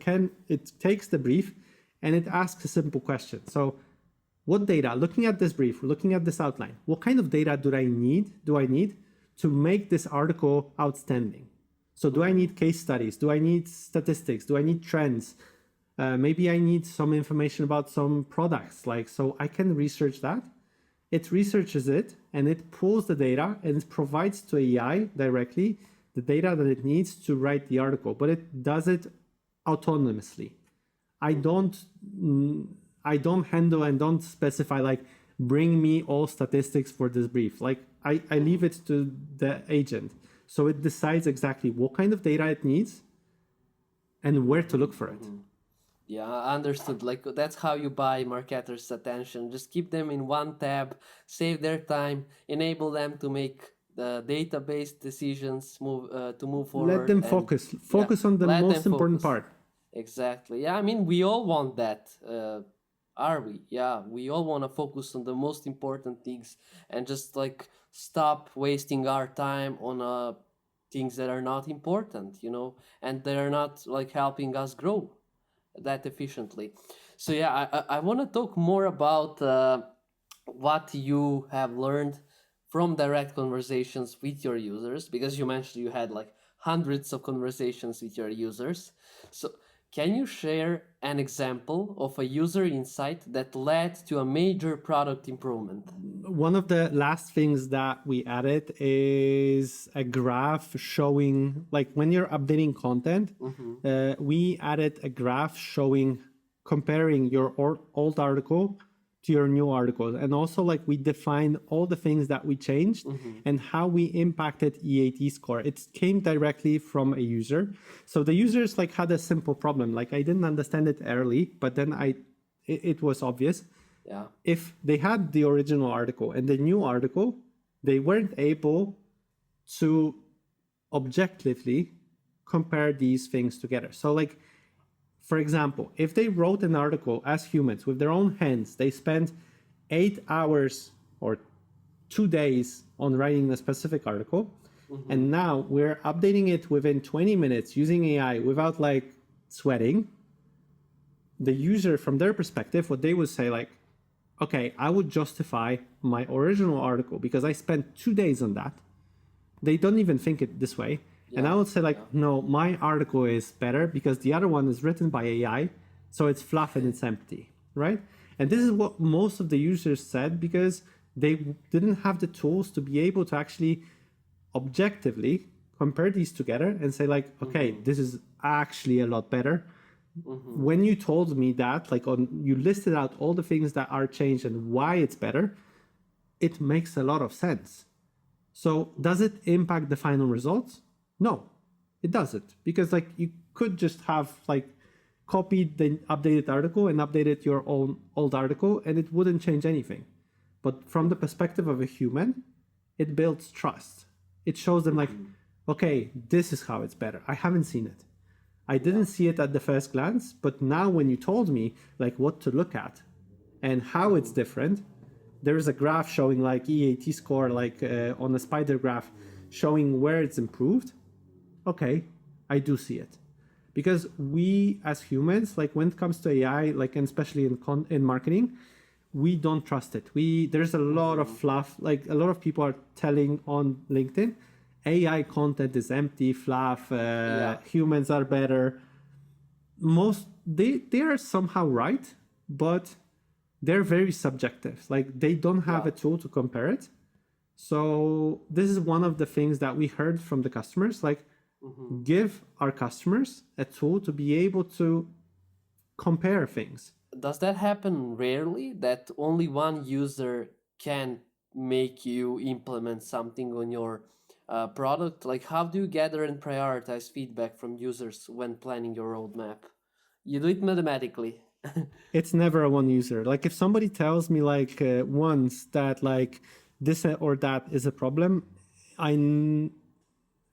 takes the brief and it asks a simple question. So what data, looking at this brief, looking at this outline, what kind of data do I need to make this article outstanding? So do I need case studies? Do I need statistics? Do I need trends? Maybe I need some information about some products, so I can research that. It researches it and it pulls the data and it provides to AI directly the data that it needs to write the article, but it does it autonomously. I don't handle and don't specify bring me all statistics for this brief. I leave it to the agent. So it decides exactly what kind of data it needs and where to look for it. Yeah, understood. That's how you buy marketers' attention. Just keep them in one tab, save their time, enable them to make the database decisions, to move forward. Let them focus on the most important part. Exactly. Yeah, I mean, we all want that, are we? Yeah, we all want to focus on the most important things and just stop wasting our time on things that are not important, and they're not helping us grow that efficiently. So yeah, I want to talk more about what you have learned from direct conversations with your users, because you mentioned you had hundreds of conversations with your users. So can you share an example of a user insight that led to a major product improvement? One of the last things that we added is a graph showing, when you're updating content, we added a graph comparing your old article to your new article. And also we define all the things that we changed and how we impacted EAT score. It came directly from a user. So the users had a simple problem. I didn't understand it early, but then it was obvious. Yeah. If they had the original article and the new article, they weren't able to objectively compare these things together. So for example, if they wrote an article as humans with their own hands, they spent 8 hours or 2 days on writing a specific article, and now we're updating it within 20 minutes using AI without sweating, the user, from their perspective, what they would say okay, I would justify my original article because I spent 2 days on that. They don't even think it this way. Yeah. And I would say no, my article is better because the other one is written by AI, so it's fluff and it's empty, right? And this is what most of the users said because they didn't have the tools to be able to actually objectively compare these together and say okay, this is actually a lot better. When you told me that, you listed out all the things that are changed and why it's better, it makes a lot of sense. So does it impact the final results? No, it doesn't, because you could just have copied the updated article and updated your own old article and it wouldn't change anything. But from the perspective of a human, it builds trust. It shows them okay, this is how it's better. I haven't seen it. I didn't see it at the first glance, but now when you told me what to look at and how it's different, there is a graph showing EAT score on a spider graph showing where it's improved. Okay, I do see it. Because we as humans, when it comes to AI, and especially in marketing, we don't trust it. There's a lot of fluff. A lot of people are telling on LinkedIn, AI content is empty, fluff, humans are better. They are somehow right, but they're very subjective. They don't have a tool to compare it. So this is one of the things that we heard from the customers, give our customers a tool to be able to compare things. Does that happen rarely, that only one user can make you implement something on your product? How do you gather and prioritize feedback from users when planning your roadmap? You do it mathematically. It's never a one user. If somebody tells me once that this or that is a problem, I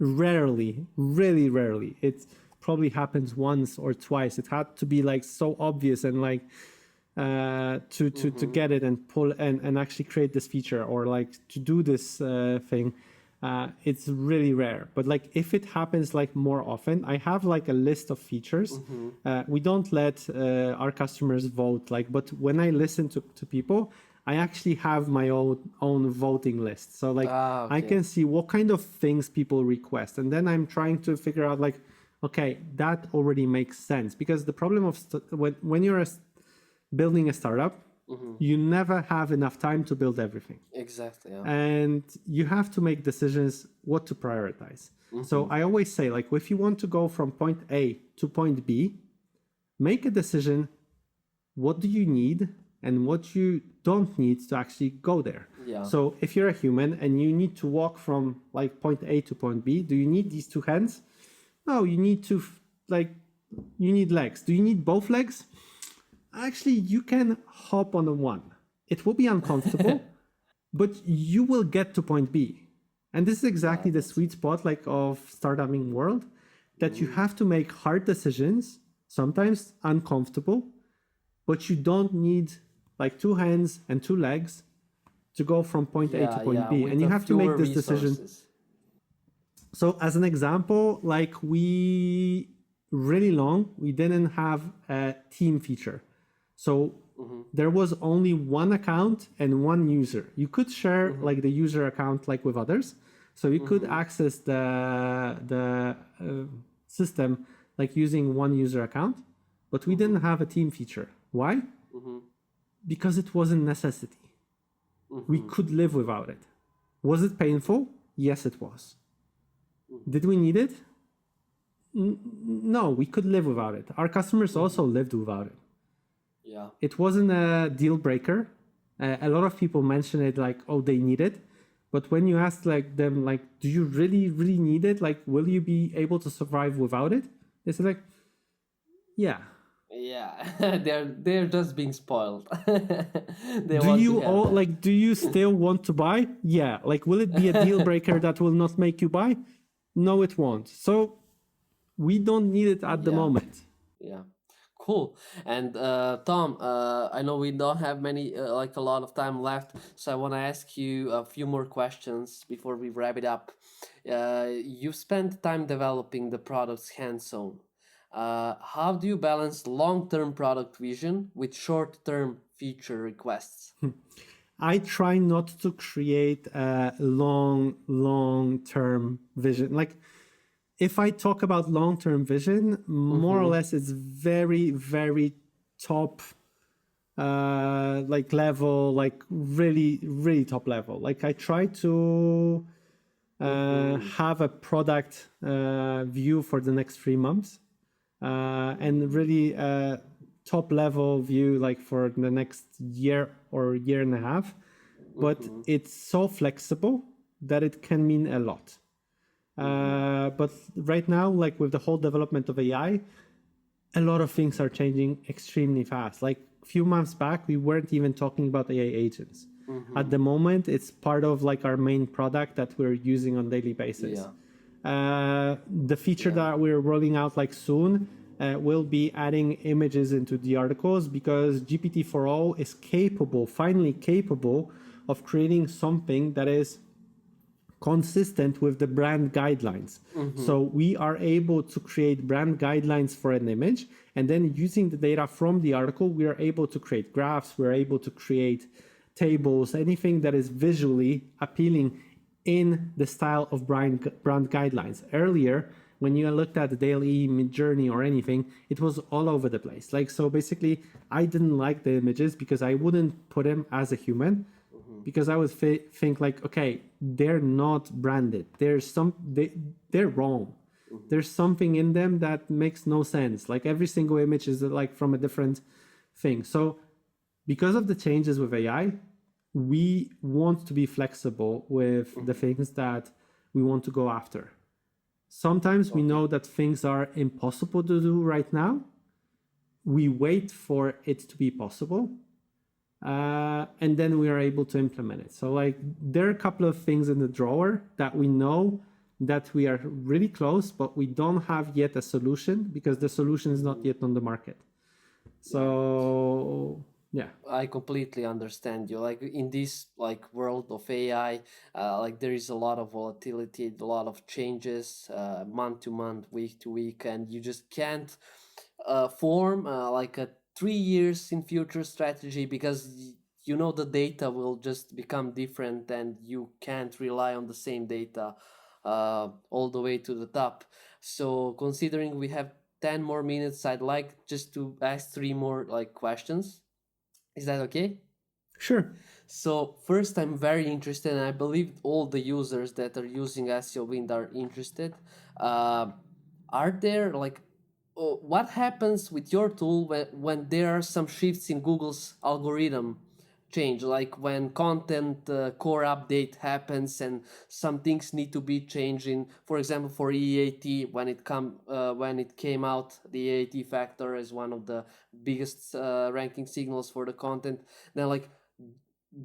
rarely, really rarely, it probably happens once or twice. It had to be so obvious and to get it and pull and actually create this feature or to do this thing. It's really rare. But like if it happens like more often, I have like a list of features. We don't let our customers vote. Like, but when I listen to people, I actually have my own voting list. So like I Okay. can see what kind of things people request, and then I'm trying to figure out like, okay, that already makes sense. Because the problem of when you're building a startup, you never have enough time to build everything, Exactly. Yeah. and you have to make decisions what to prioritize. So I always say, like, if you want to go from point A to point B, make a decision. What do you need and what you don't need to actually go there? Yeah. So if you're a human and you need to walk from like point A to point B, do you need these two hands? No, you need to like you need legs. Do you need both legs? Actually, you can hop on the one. It will be uncomfortable, but you will get to point B. And this is Yeah. exactly the That's. sweet spot like of startupping world, that you have to make hard decisions, sometimes uncomfortable, but you don't need like two hands and two legs to go from point A to Yeah. point Yeah. B. And With you a have to make fewer this decision. resources. So as an example, like we didn't have a team feature. So there was only one account and one user. You could share like the user account like with others. So you could access the system like using one user account, but we didn't have a team feature. Why? Because it wasn't necessity. We could live without it. Was it painful? Yes, it was. Did we need it? No, we could live without it. Our customers also lived without it. Yeah. It wasn't a deal breaker. A lot of people mention it like, oh, they need it. But when you ask like them, like, do you really need it? Like, will you be able to survive without it? They say like, yeah. Yeah. they're just being spoiled. They Do want to you have all that. like? Do you still want to buy? Yeah. Like, will it be a deal breaker that will not make you buy? No, it won't. So we don't need it at the Yeah. moment. Yeah. Cool. And Tom, I know we don't have like a lot of time left, so I want to ask you a few more questions before we wrap it up. You spent time developing the product's hands-on. How do you balance long-term product vision with short-term feature requests? I try not to create a long term vision. Like if I talk about long term vision, more or Mm-hmm. less it's very top like level, like really top level. Like I try to Mm-hmm. have a product view for the next 3 months, and really top level view like for the next year or year and a half. But Mm-hmm. it's so flexible that it can mean a lot. But right now, like with the whole development of AI, a lot of things are changing extremely fast. Like a few months back, we weren't even talking about AI agents. Mm-hmm. At the moment, it's part of like our main product that we're using on daily basis. Yeah. The feature Yeah. that we're rolling out like soon will be adding images into the articles, because GPT-4o is finally capable of creating something that is consistent with the brand guidelines. So we are able to create brand guidelines for an image, and then using the data from the article, we are able to create graphs, we're able to create tables, anything that is visually appealing in the style of brand guidelines. Earlier, when you looked at the Daily Midjourney or anything, it was all over the place. Like, so basically, I didn't like the images because I wouldn't put them as a human, because I would think like, okay, they're not branded. They're wrong. There's something in them that makes no sense. Like every single image is like from a different thing. So because of the changes with AI, we want to be flexible with the things that we want to go after. Sometimes we know that things are impossible to do right now. We wait for it to be possible, and then we are able to implement it. So like there are a couple of things in the drawer that we know that we are really close, but we don't have yet a solution because the solution is not yet on the market. So Yeah. I completely understand you. Like in this like world of AI, like there is a lot of volatility, a lot of changes, month to month, week to week, and you just can't form like a 3 years in future strategy because you know the data will just become different, and you can't rely on the same data all the way to the top. So considering we have 10 more minutes, I'd like just to ask three more like questions. Is that okay? Sure. So first, I'm very interested, and I believe all the users that are using SEOwind are interested. Uh, are there like, what happens with your tool when there are some shifts in Google's algorithm change, like when content core update happens and some things need to be changing. For example, for EAT, when it came out, the EAT factor is one of the biggest ranking signals for the content. Then like,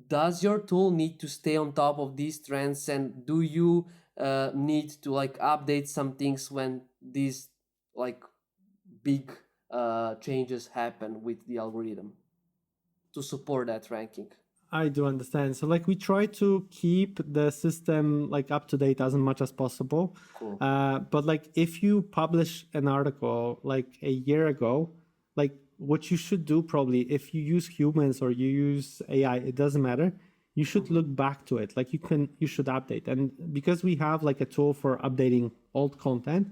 does your tool need to stay on top of these trends, and do you need to like update some things when these like big changes happen with the algorithm to support that ranking? I do understand. So like we try to keep the system like up to date as much as possible. Cool. But like if you publish an article like a year ago, like what you should do probably if you use humans or you use AI, it doesn't matter. You should look back to it. Like you should update. And because we have like a tool for updating old content,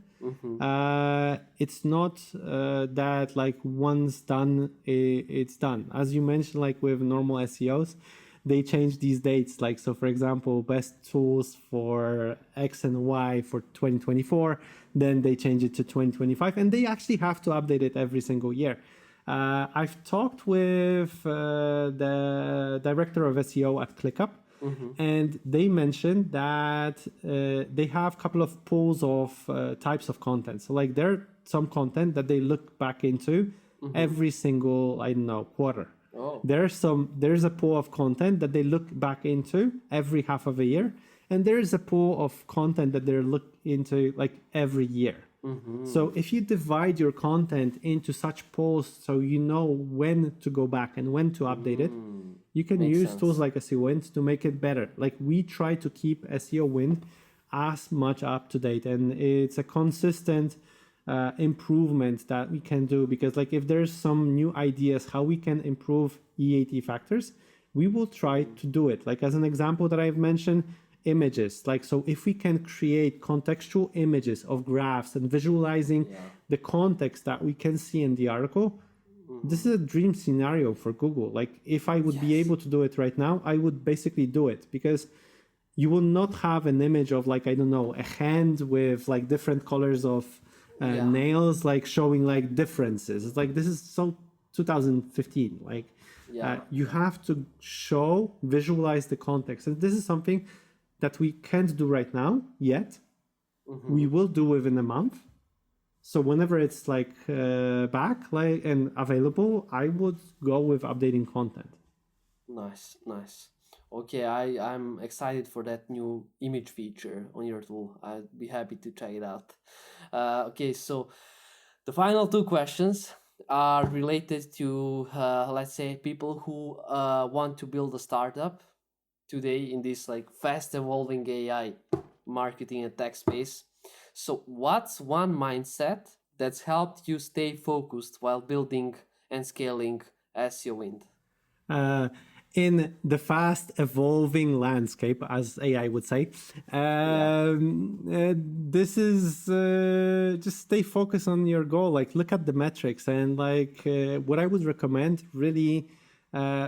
it's not that like once done, it's done. As you mentioned, like with normal SEOs, they change these dates. Like, so for example, best tools for X and Y for 2024, then they change it to 2025, and they actually have to update it every single year. I've talked with the director of SEO at ClickUp, and they mentioned that they have a couple of pools of types of content. So like there are some content that they look back into every single, I don't know, quarter. Oh. There's a pool of content that they look back into every half of a year, and there's a pool of content that they're look into like every year. So if you divide your content into such pools so you know when to go back and when to update it, you can Makes use sense. tools like SEOwind to make it better. Like we try to keep SEOwind as much up to date, and it's a consistent improvement that we can do, because like if there's some new ideas how we can improve EAT factors, we will try to do it. Like as an example that I've mentioned, images. Like, so if we can create contextual images of graphs and visualizing the context that we can see in the article, this is a dream scenario for Google. Like if I would be able to do it right now, I would basically do it, because you will not have an image of like, I don't know, a hand with like different colors of nails, like showing like differences. It's like, this is so 2015. Like you have to visualize the context. And this is something that we can't do right now yet. We will do within a month. So whenever it's like back like and available, I would go with updating content. Nice, nice. Okay, I'm excited for that new image feature on your tool. I'd be happy to check it out. Okay, so the final two questions are related to, let's say, people who want to build a startup today in this like fast evolving AI marketing and tech space. So, what's one mindset that's helped you stay focused while building and scaling SEOwind? Uh, in the fast evolving landscape, as AI would say, this is just stay focused on your goal. Like look at the metrics, and like what I would recommend really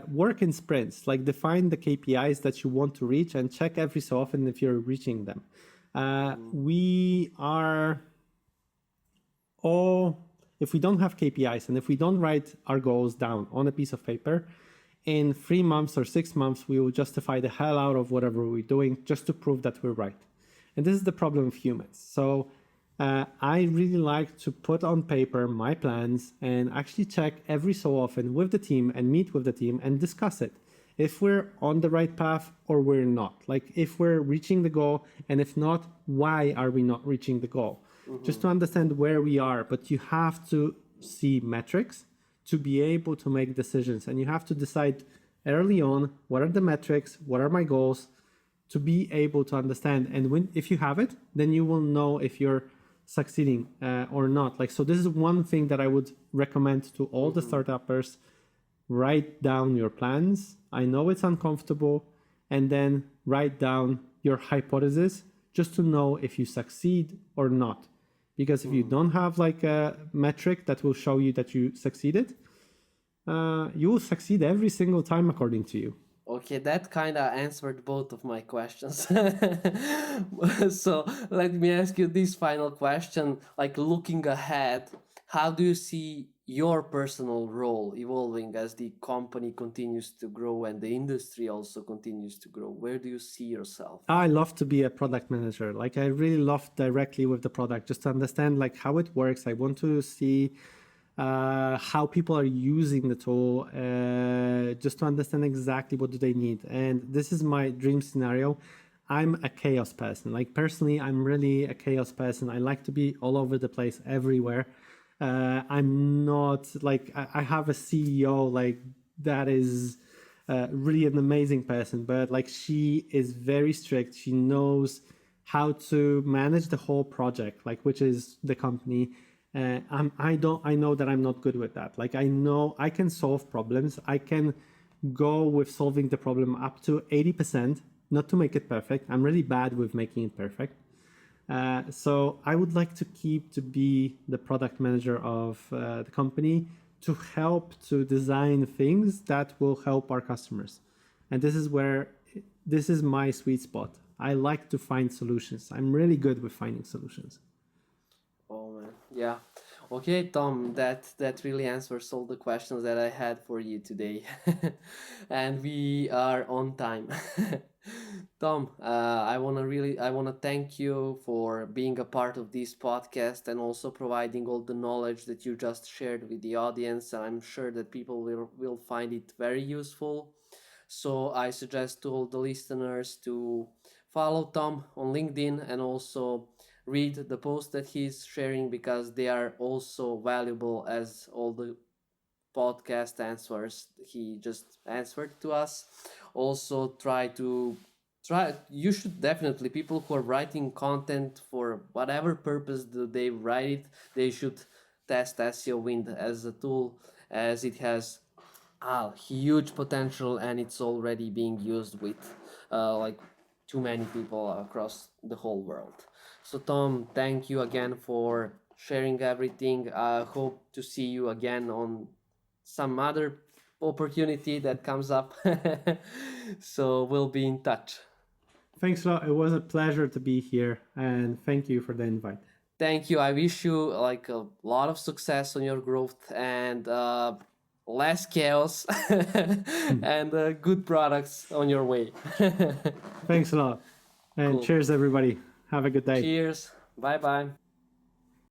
work in sprints. Like define the KPIs that you want to reach and check every so often if you're reaching them. We are all, if we don't have KPIs and if we don't write our goals down on a piece of paper, in 3 months or 6 months, we will justify the hell out of whatever we're doing just to prove that we're right. And this is the problem of humans. So I really like to put on paper my plans and actually check every so often with the team and meet with the team and discuss it. If we're on the right path or we're not. Like if we're reaching the goal, and if not, why are we not reaching the goal? Just to understand where we are. But you have to see metrics to be able to make decisions. And you have to decide early on what are the metrics, what are my goals, to be able to understand. And if you have it, then you will know if you're succeeding or not. Like, so this is one thing that I would recommend to all the startuppers. Write down your plans. I know it's uncomfortable, and then write down your hypothesis just to know if you succeed or not. Because if you don't have like a metric that will show you that you succeeded, you will succeed every single time according to you. Okay, that kind of answered both of my questions. So let me ask you this final question. Like, looking ahead, how do you see your personal role evolving as the company continues to grow and the industry also continues to grow? Where do you see yourself? I love to be a product manager. Like, I really love directly with the product, just to understand like how it works. I want to see how people are using the tool, just to understand exactly what do they need. And this is my dream scenario. I'm a chaos person. Like, personally, I'm really a chaos person. I like to be all over the place, everywhere. I'm not like, I have a CEO like that is really an amazing person, but like, she is very strict. She knows how to manage the whole project, like, which is the company. I know that I'm not good with that. Like, I know I can solve problems. I can go with solving the problem up to 80%, not to make it perfect. I'm really bad with making it perfect. So I would like to keep to be the product manager of the company, to help to design things that will help our customers. And this is my sweet spot. I like to find solutions. I'm really good with finding solutions. Oh man, yeah. Okay, Tom, that really answers all the questions that I had for you today, and we are on time. Tom, I wanna thank you for being a part of this podcast and also providing all the knowledge that you just shared with the audience. I'm sure that people will find it very useful. So I suggest to all the listeners to follow Tom on LinkedIn and also read the post that he's sharing, because they are also valuable as all the podcast answers he just answered to us. Also try you should definitely, people who are writing content for whatever purpose do they write it, they should test SEOwind as a tool, as it has huge potential and it's already being used with like too many people across the whole world. So Tom, thank you again for sharing everything. I hope to see you again on some other opportunity that comes up. So we'll be in touch. Thanks a lot. It was a pleasure to be here, and thank you for the invite. Thank you. I wish you like a lot of success on your growth and less chaos and good products on your way. Thanks a lot. And Cool. cheers, everybody. Have a good day. Cheers. Bye bye.